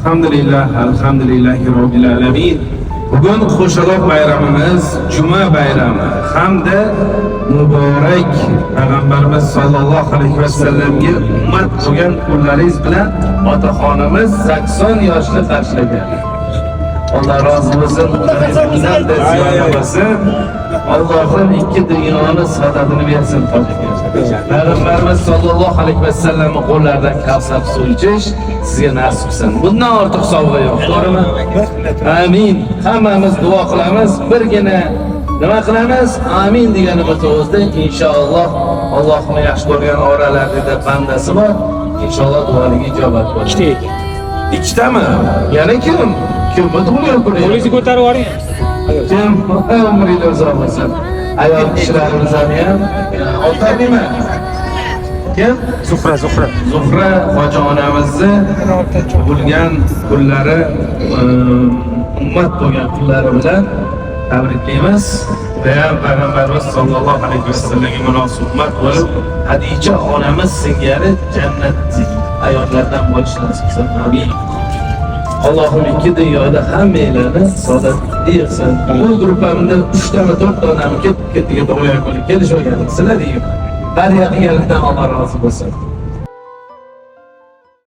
Alhamdulillahi robbil alamin. Bugun Qo'shaloq bayramimiz, Juma bayrami hamda muborak Payg'ambarimiz sollallohu alayhi vasallamga ummat bo'lgan kunlaringiz bilan otaxonimiz 80 yoshni qarshılagan. Allah razı olsun. Bizden de ziyoratlasin. Allah'ın iki dünyanın saadetini versin. Peygamberimiz sallallahu aleyhi ve sellem'in qo'llaridan kavsar suv ichish sizga nasib etsin. Bundan ortiq sovg'a yo'q, to'g'rimi? Amin. Hammamiz duo qilamiz. Birgina nima qilamiz? Amin deganimiz o'zida inshaalloh Allohning yaxshi ko'rgan oralarida bandasi bor. Inshaalloh duolarga ijobat bo'ladi. Ikkitami? Yana kim? Kim bo'lgan puli? Polisi ko'tarib yuboring. Kim? Umringiz uzoq bo'lsin. Ayol kishilarimiz ham oltanimi? Kim? Zuhra. Zuhra hoji onamizni bo'lgan kunlari, ummat bo'lgan kunlari bilan tabriklaymiz. Ham Payg'ambarimiz sollallohu alayhi vasallamga munosib ummat bo'lib, Hadicha onamiz singari jannat ayollardan bo'lishini nasib etsin. Amin. Allohim ikki dunyoda hammalarni saodatli qilsin. Bu gruppamda 3 ta 4 ta ketiga duoya qilib kelishganlar sizlar deyman. Har yaxshi yaldan Alloh rozi bo'lsin.